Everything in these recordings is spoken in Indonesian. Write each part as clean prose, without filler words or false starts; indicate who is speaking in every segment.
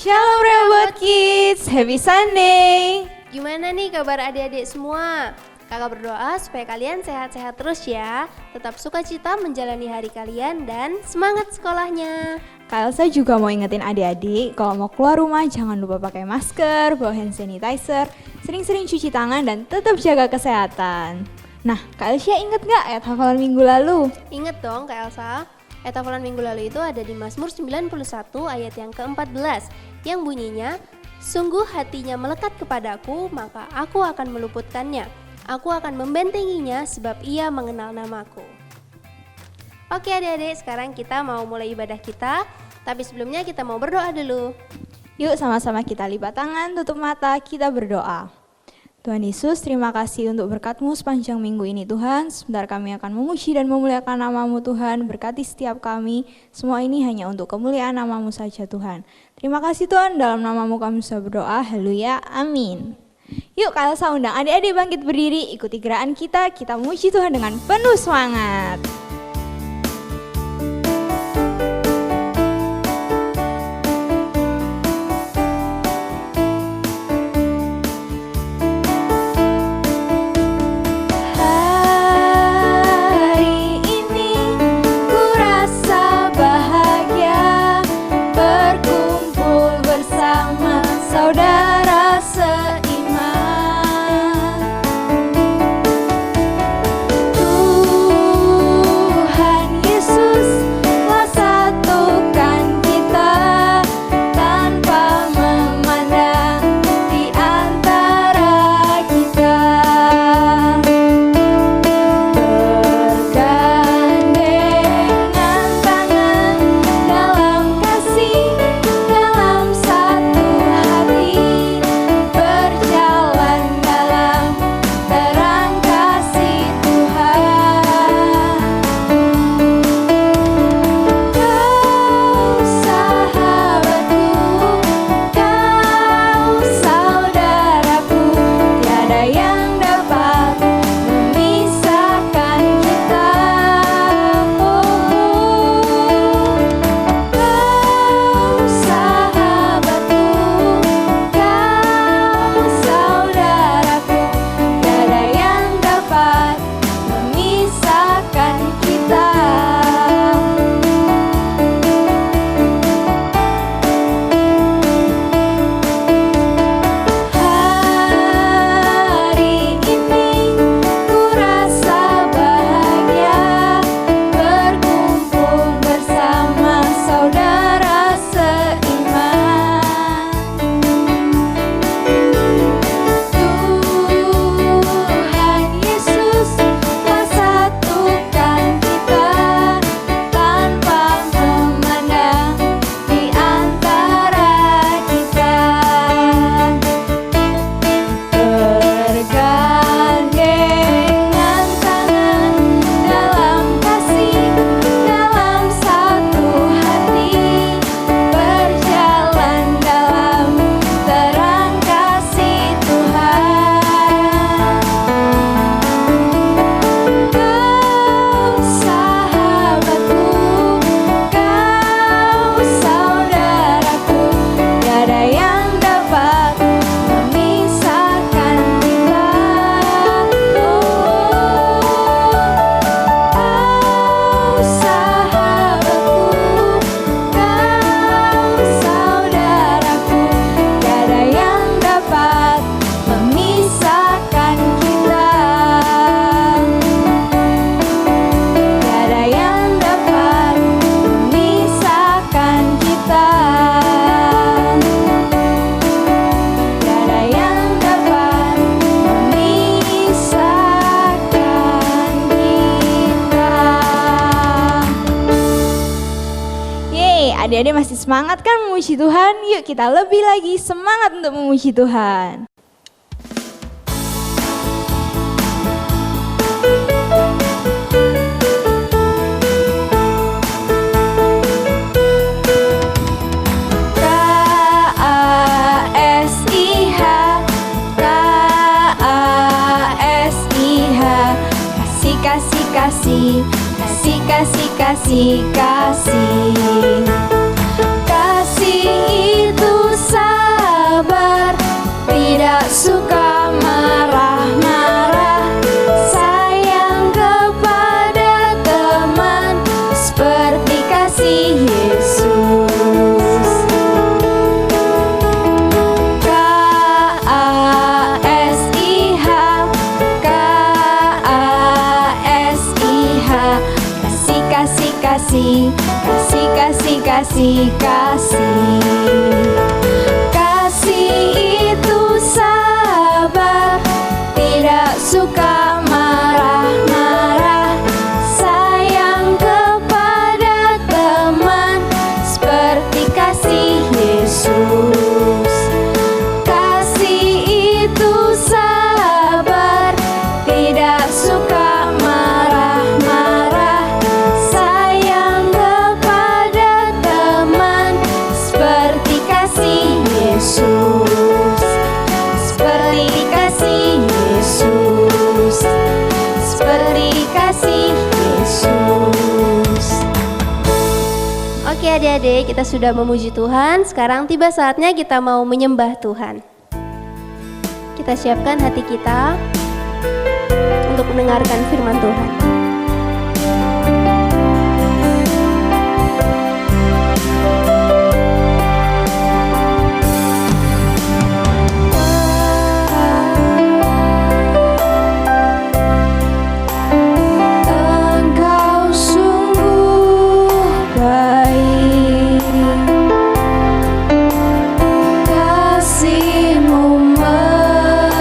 Speaker 1: Shalom Rehoboth Kids, Happy Sunday.
Speaker 2: Gimana nih kabar adik-adik semua? Kakak berdoa supaya kalian sehat-sehat terus ya. Tetap sukacita menjalani hari kalian dan semangat sekolahnya.
Speaker 1: Kak Elsa juga mau ingetin adik-adik kalau mau keluar rumah jangan lupa pakai masker, bawa hand sanitizer, sering-sering cuci tangan dan tetap jaga kesehatan. Nah, Kak Elsa inget gak ayat hafalan minggu lalu?
Speaker 2: Ingat dong Kak Elsa, ayat hafalan minggu lalu itu ada di Mazmur 91 ayat yang ke-14 yang bunyinya, sungguh hatinya melekat kepadaku maka aku akan meluputkannya. Aku akan membentenginya sebab ia mengenal namaku. Oke adik-adik, sekarang kita mau mulai ibadah kita. Tapi sebelumnya kita mau berdoa dulu.
Speaker 1: Yuk sama-sama kita lipat tangan, tutup mata, kita berdoa. Tuhan Yesus, terima kasih untuk berkat-Mu sepanjang minggu ini Tuhan. Sebentar kami akan memuji dan memuliakan nama-Mu Tuhan. Berkati setiap kami, semua ini hanya untuk kemuliaan nama-Mu saja Tuhan. Terima kasih Tuhan, dalam nama-Mu kami sudah berdoa. Haleluya, amin. Yuk Kak Elsa undang adik-adik bangkit berdiri, ikuti gerakan kita memuji Tuhan dengan penuh semangat. Adik-adik masih semangat kan memuji Tuhan? Yuk kita lebih lagi semangat untuk memuji Tuhan. Kasih, kasih, kasih, kasih, kasih. Kasih itu kasih, kasih, kasih, kasih, kasih. Kasih itu sabar, tidak suka marah-marah, sayang kepada teman seperti kasih Yesus. Kasih itu sabar, tidak suka marah-marah, sayang kepada teman seperti kasih Yesus. Seperti kasih Yesus, seperti kasih Yesus.
Speaker 2: Oke adik-adik, kita sudah memuji Tuhan. Sekarang tiba saatnya kita mau menyembah Tuhan. Kita siapkan hati kita untuk mendengarkan firman Tuhan.
Speaker 1: Engkau sungguh baik, kasih-Mu melimpah,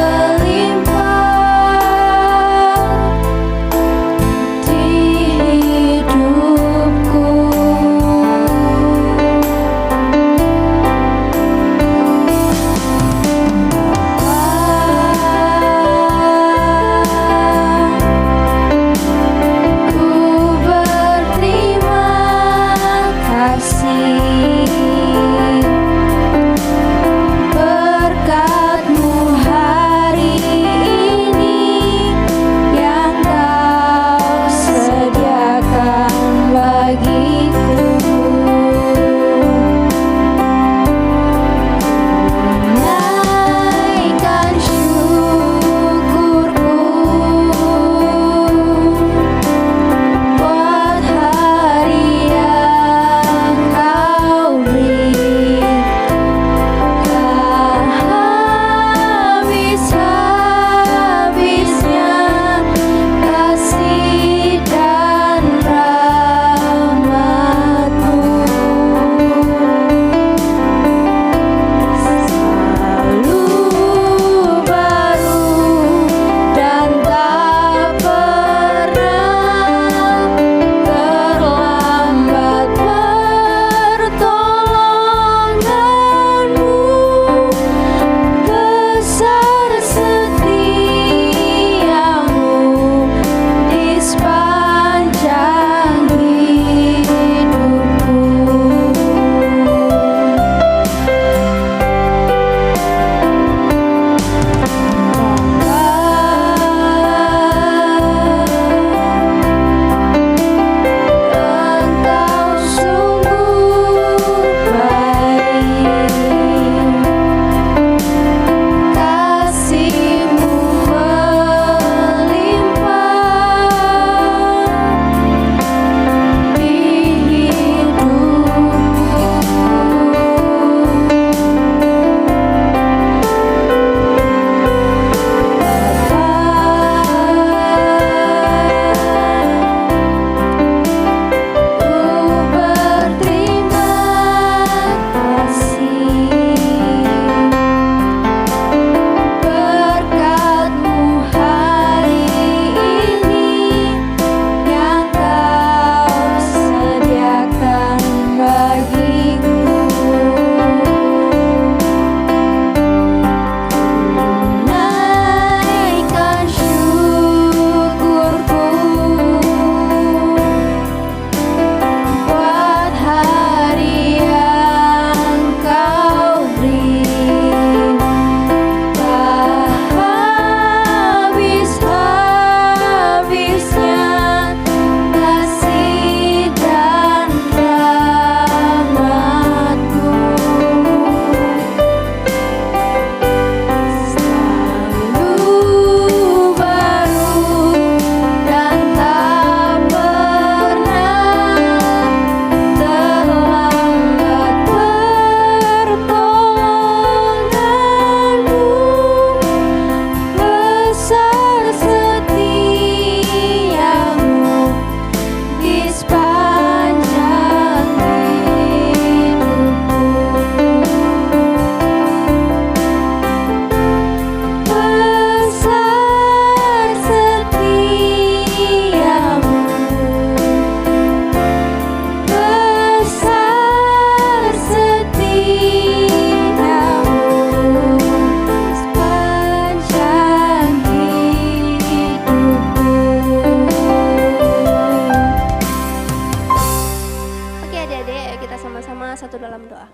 Speaker 2: bersatu dalam doa.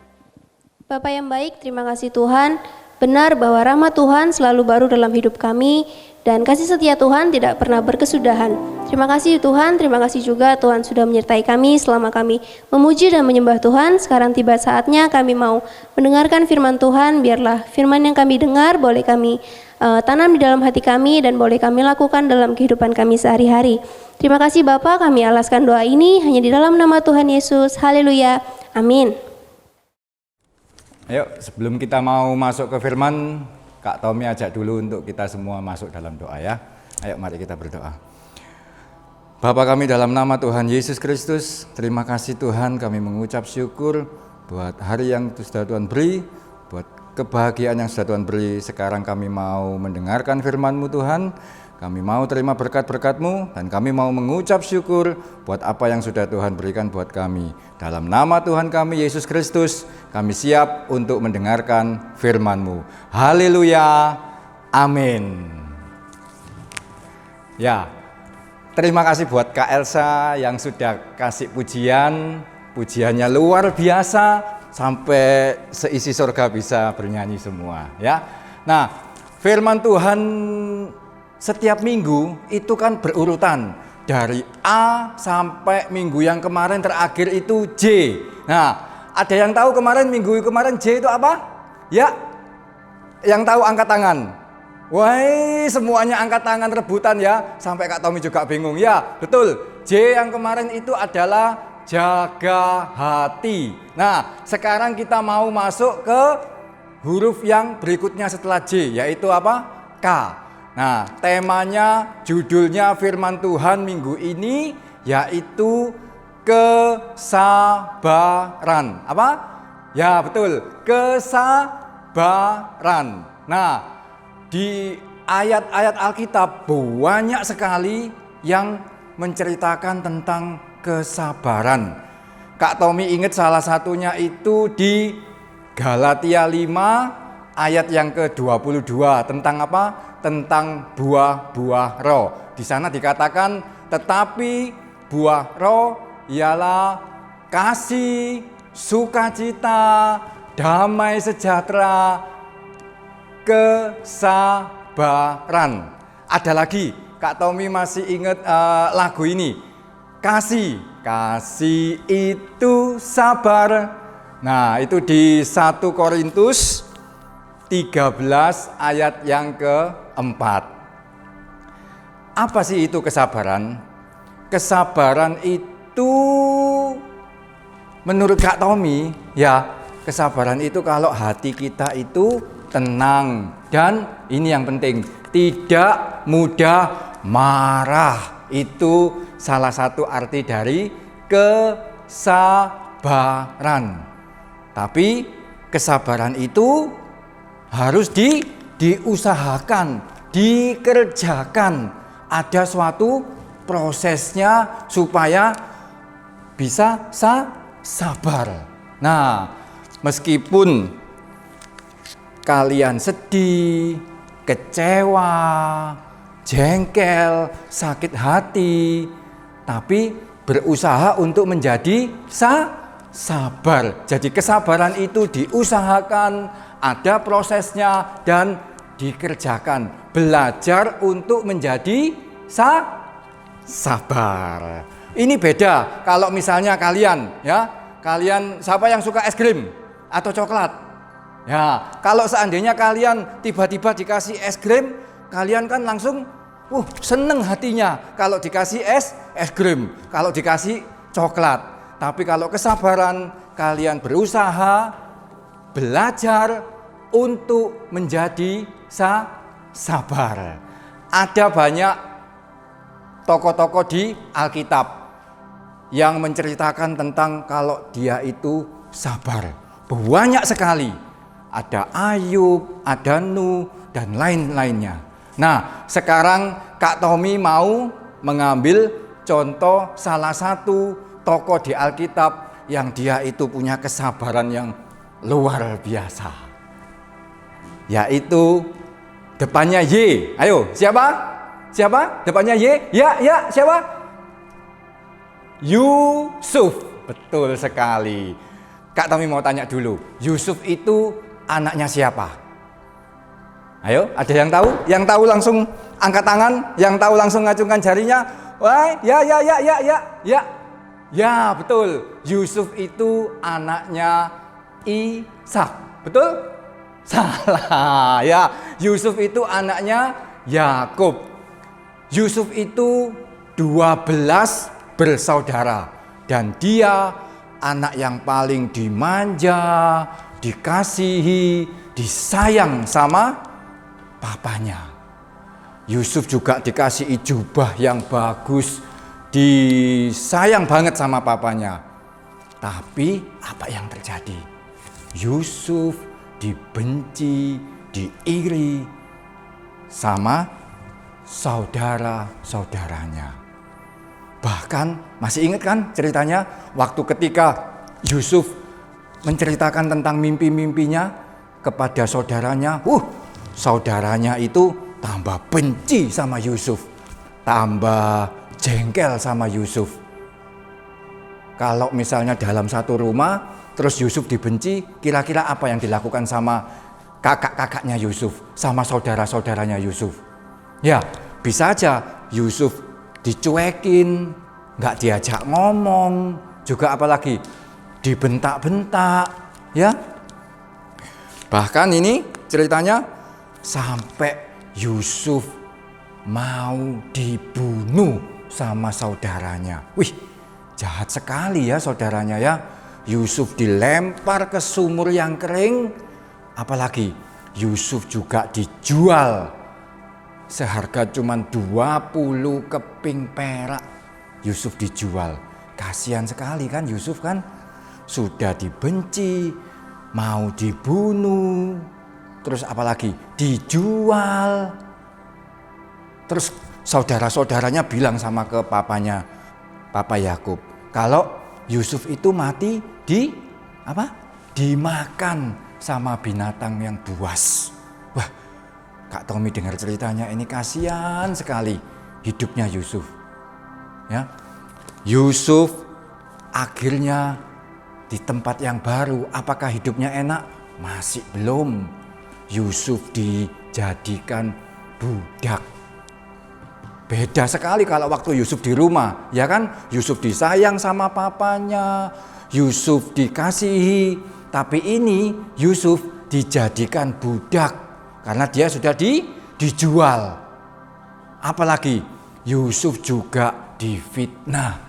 Speaker 2: Bapa yang baik, terima kasih Tuhan. Benar bahwa rahmat Tuhan selalu baru dalam hidup kami dan kasih setia Tuhan tidak pernah berkesudahan. Terima kasih Tuhan, terima kasih juga Tuhan sudah menyertai kami selama kami memuji dan menyembah Tuhan. Sekarang tiba saatnya kami mau mendengarkan firman Tuhan. Biarlah firman yang kami dengar boleh kami tanam di dalam hati kami dan boleh kami lakukan dalam kehidupan kami sehari-hari. Terima kasih Bapa, kami alaskan doa ini hanya di dalam nama Tuhan Yesus. Haleluya. Amin.
Speaker 3: Ayo, sebelum kita mau masuk ke firman, Kak Tommy ajak dulu untuk kita semua masuk dalam doa ya. Ayo mari kita berdoa. Bapa kami dalam nama Tuhan Yesus Kristus, terima kasih Tuhan, kami mengucap syukur buat hari yang sudah Tuhan beri, buat kebahagiaan yang sudah Tuhan beri. Sekarang kami mau mendengarkan firman-Mu Tuhan, kami mau terima berkat-berkat-Mu, dan kami mau mengucap syukur buat apa yang sudah Tuhan berikan buat kami. Dalam nama Tuhan kami Yesus Kristus, kami siap untuk mendengarkan firman-Mu. Haleluya, amin. Ya, terima kasih buat Kak Elsa yang sudah kasih pujian. Pujiannya luar biasa, sampai seisi surga bisa bernyanyi semua. Ya, nah firman Tuhan setiap minggu itu kan berurutan. Dari A sampai minggu yang kemarin terakhir itu J. Nah, ada yang tahu minggu kemarin J itu apa? Ya, yang tahu angkat tangan. Wah, semuanya angkat tangan rebutan ya. Sampai Kak Tommy juga bingung. Ya, betul. J yang kemarin itu adalah jaga hati. Nah, sekarang kita mau masuk ke huruf yang berikutnya setelah J, yaitu apa? K. Nah, temanya, judulnya firman Tuhan minggu ini yaitu kesabaran. Apa? Ya, betul. Kesabaran. Nah, di ayat-ayat Alkitab banyak sekali yang menceritakan tentang kesabaran. Kak Tommy ingat salah satunya itu di Galatia 5 ayat yang ke-22 tentang apa? Tentang buah-buah roh. Di sana dikatakan, tetapi buah roh ialah kasih, sukacita, damai sejahtera, kesabaran. Ada lagi, Kak Tommy masih ingat lagu ini. Kasih itu sabar. Nah, itu di 1 Korintus 13 ayat yang keempat. Apa sih itu kesabaran? Kesabaran itu menurut Kak Tommy, ya, kesabaran itu kalau hati kita itu tenang dan ini yang penting, tidak mudah marah. Itu salah satu arti dari kesabaran. Tapi kesabaran itu harus diusahakan, dikerjakan. Ada suatu prosesnya supaya bisa sabar. Nah, meskipun kalian sedih, kecewa, jengkel, sakit hati, tapi berusaha untuk menjadi sabar. Jadi kesabaran itu diusahakan, ada prosesnya dan dikerjakan. Belajar untuk menjadi sabar. Ini beda kalau misalnya kalian, ya, kalian siapa yang suka es krim atau coklat? Ya, kalau seandainya kalian tiba-tiba dikasih es krim, kalian kan langsung seneng hatinya kalau dikasih es krim, kalau dikasih coklat. Tapi kalau kesabaran, kalian berusaha belajar untuk menjadi sabar. Ada banyak tokoh-tokoh di Alkitab yang menceritakan tentang kalau dia itu sabar. Banyak sekali. Ada Ayub, ada Nuh, dan lain-lainnya. Nah, sekarang Kak Tommy mau mengambil contoh salah satu tokoh di Alkitab yang dia itu punya kesabaran yang luar biasa. Yaitu depannya Y. Ayo, siapa? Siapa? Depannya Y? Ya, siapa? Yusuf. Betul sekali. Kak Tommy mau tanya dulu, Yusuf itu anaknya siapa? Ayo, ada yang tahu? Yang tahu langsung angkat tangan, yang tahu langsung ngacungkan jarinya. Wah, ya, betul. Yusuf itu anaknya Ishak, betul? Salah, ya. Yusuf itu anaknya Yakub. Yusuf itu 12 bersaudara dan dia anak yang paling dimanja, dikasihi, disayang sama papanya. Yusuf juga dikasih jubah yang bagus, disayang banget sama papanya. Tapi apa yang terjadi? Yusuf dibenci, diiri sama saudara-saudaranya. Bahkan masih ingat kan ceritanya waktu ketika Yusuf menceritakan tentang mimpi-mimpinya kepada saudaranya, saudaranya itu tambah benci sama Yusuf, tambah jengkel sama Yusuf. Kalau misalnya dalam satu rumah terus Yusuf dibenci, kira-kira apa yang dilakukan sama kakak-kakaknya Yusuf, sama saudara-saudaranya Yusuf? Ya, bisa aja Yusuf dicuekin, nggak diajak ngomong, juga apalagi dibentak-bentak, ya. Bahkan ini ceritanya sampai Yusuf mau dibunuh sama saudaranya. Wih, jahat sekali ya saudaranya ya. Yusuf dilempar ke sumur yang kering, apalagi Yusuf juga dijual seharga cuma 20 keping perak. Yusuf dijual. Kasihan sekali kan Yusuf kan. Sudah dibenci, mau dibunuh, terus apalagi dijual. Terus saudara-saudaranya bilang sama ke papanya, Papa Yakub, kalau Yusuf itu mati dimakan sama binatang yang buas. Wah, Kak Tommy dengar ceritanya ini kasihan sekali hidupnya Yusuf. Ya. Yusuf akhirnya di tempat yang baru, apakah hidupnya enak? Masih belum. Yusuf dijadikan budak. Beda sekali kalau waktu Yusuf di rumah, ya kan? Yusuf disayang sama papanya, Yusuf dikasihi, tapi ini Yusuf dijadikan budak karena dia sudah dijual. Apalagi Yusuf juga difitnah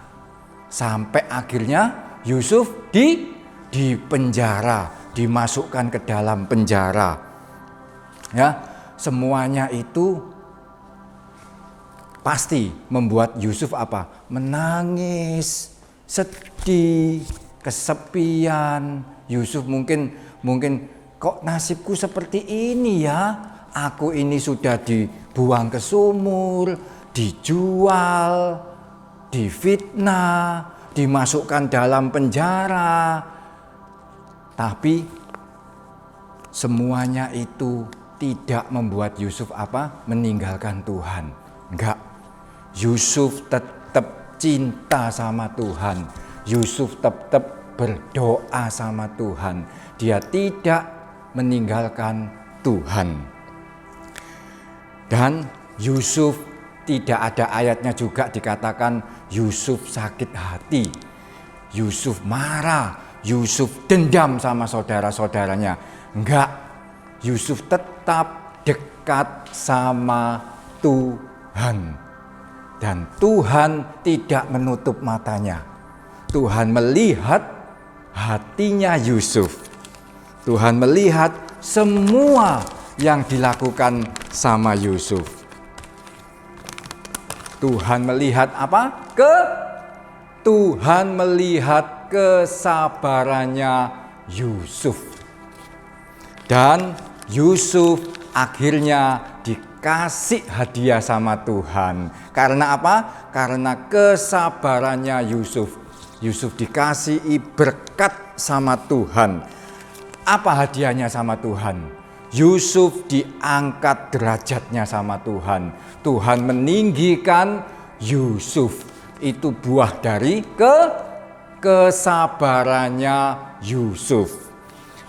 Speaker 3: sampai akhirnya Yusuf di penjara, dimasukkan ke dalam penjara. Ya, semuanya itu pasti membuat Yusuf apa? Menangis, sedih, kesepian. Yusuf mungkin kok nasibku seperti ini ya? Aku ini sudah dibuang ke sumur, dijual, difitnah, dimasukkan dalam penjara. Tapi semuanya itu tidak membuat Yusuf apa? Meninggalkan Tuhan. Enggak. Yusuf tetap cinta sama Tuhan. Yusuf tetap berdoa sama Tuhan. Dia tidak meninggalkan Tuhan. Dan Yusuf tidak ada ayatnya juga dikatakan Yusuf sakit hati. Yusuf marah. Yusuf dendam sama saudara-saudaranya. Enggak. Yusuf tetap dekat sama Tuhan. Dan Tuhan tidak menutup matanya. Tuhan melihat hatinya Yusuf. Tuhan melihat semua yang dilakukan sama Yusuf. Tuhan melihat apa? Tuhan melihat kesabarannya Yusuf. Dan Yusuf akhirnya dikasih hadiah sama Tuhan. Karena apa? Karena kesabarannya Yusuf. Yusuf dikasih berkat sama Tuhan. Apa hadiahnya sama Tuhan? Yusuf diangkat derajatnya sama Tuhan. Tuhan meninggikan Yusuf. Itu buah dari kesabarannya Yusuf.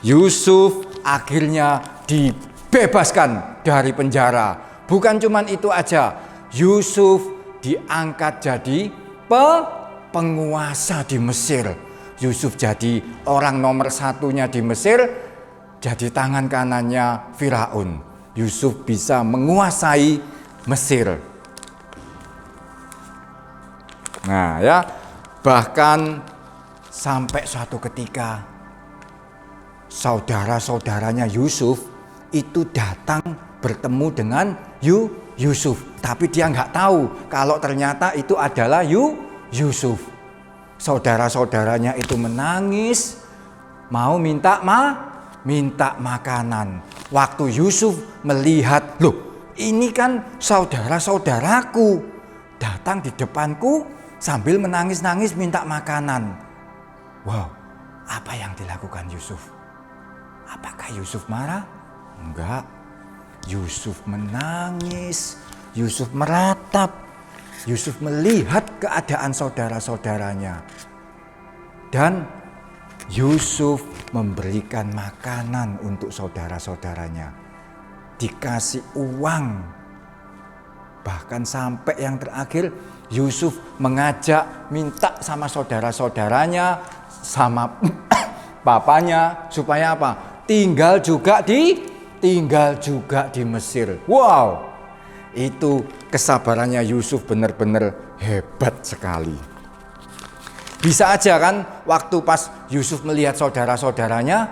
Speaker 3: Yusuf akhirnya dibebaskan dari penjara. Bukan cuma itu aja, Yusuf diangkat jadi penguasa di Mesir. Yusuf jadi orang nomor satunya di Mesir, jadi tangan kanannya Firaun. Yusuf bisa menguasai Mesir. Nah ya, bahkan sampai suatu ketika saudara-saudaranya Yusuf itu datang bertemu dengan Yusuf. Tapi dia nggak tahu kalau ternyata itu adalah Yusuf. Saudara-saudaranya itu menangis, mau minta makanan. Waktu Yusuf melihat, loh ini kan saudara-saudaraku datang di depanku sambil menangis-nangis minta makanan. Wow, apa yang dilakukan Yusuf? Apakah Yusuf marah? Enggak. Yusuf menangis, Yusuf meratap, Yusuf melihat keadaan saudara-saudaranya. Dan Yusuf memberikan makanan untuk saudara-saudaranya. Dikasih uang. Bahkan sampai yang terakhir Yusuf mengajak minta sama saudara-saudaranya, sama papanya supaya apa? Tinggal juga di Mesir. Wow, itu kesabarannya Yusuf benar-benar hebat sekali. Bisa aja kan waktu pas Yusuf melihat saudara-saudaranya,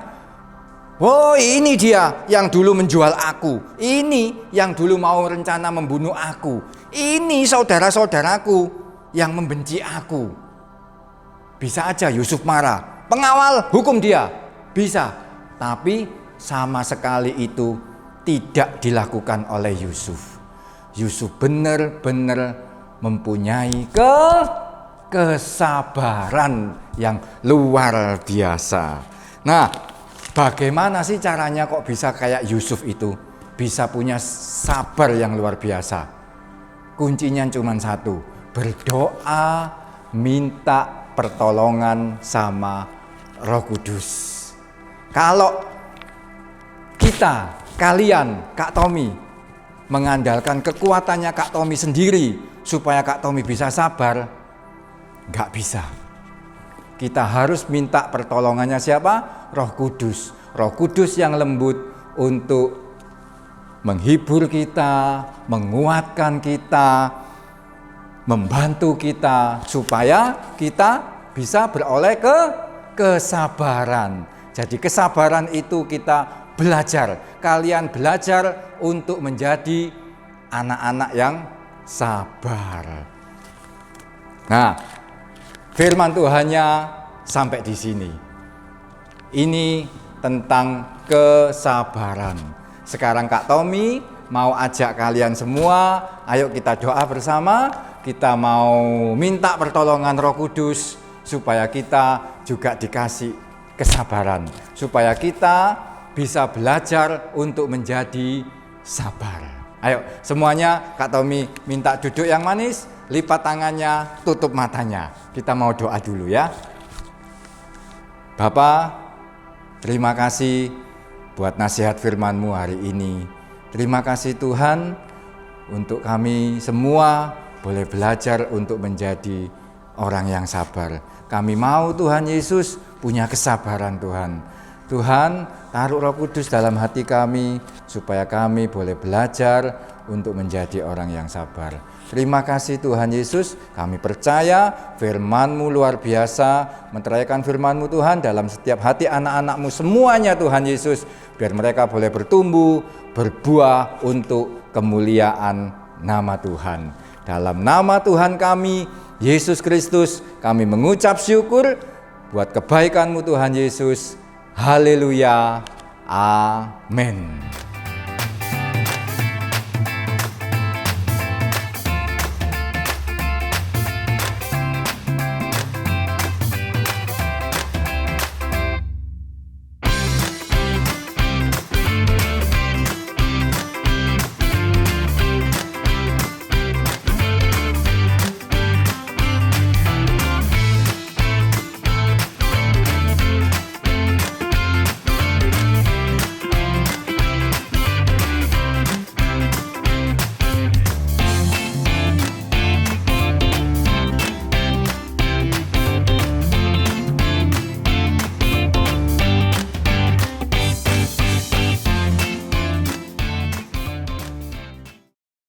Speaker 3: oh ini dia yang dulu menjual aku, ini yang dulu mau rencana membunuh aku, ini saudara-saudaraku yang membenci aku. Bisa aja Yusuf marah, pengawal hukum dia, bisa. Tapi sama sekali itu tidak dilakukan oleh Yusuf. Yusuf benar-benar mempunyai kesabaran yang luar biasa. Nah, bagaimana sih caranya kok bisa kayak Yusuf itu? Bisa punya sabar yang luar biasa. Kuncinya cuma satu, berdoa, minta pertolongan sama Roh Kudus. Kalau kalian, Kak Tommy, mengandalkan kekuatannya Kak Tommy sendiri supaya Kak Tommy bisa sabar, nggak bisa. Kita harus minta pertolongannya siapa? Roh Kudus. Roh Kudus yang lembut untuk menghibur kita, menguatkan kita, membantu kita supaya kita bisa beroleh kesabaran. Jadi kesabaran itu kita belajar. Kalian belajar untuk menjadi anak-anak yang sabar. Nah, firman Tuhannya sampai di sini. Ini tentang kesabaran. Sekarang Kak Tommy mau ajak kalian semua, ayo kita doa bersama. Kita mau minta pertolongan Roh Kudus supaya kita juga dikasih kesabaran, supaya kita bisa belajar untuk menjadi sabar. Ayo semuanya, Kak Tommy minta duduk yang manis, lipat tangannya, tutup matanya. Kita mau doa dulu ya. Bapa, terima kasih buat nasihat firman-Mu hari ini. Terima kasih Tuhan untuk kami semua boleh belajar untuk menjadi orang yang sabar. Kami mau Tuhan Yesus punya kesabaran Tuhan. Tuhan, taruh Roh Kudus dalam hati kami supaya kami boleh belajar untuk menjadi orang yang sabar. Terima kasih Tuhan Yesus, kami percaya firman-Mu luar biasa, menteraikan firman-Mu Tuhan dalam setiap hati anak-anak-Mu semuanya Tuhan Yesus, biar mereka boleh bertumbuh, berbuah untuk kemuliaan nama Tuhan. Dalam nama Tuhan kami, Yesus Kristus, kami mengucap syukur buat kebaikan-Mu Tuhan Yesus. Haleluya. Amin.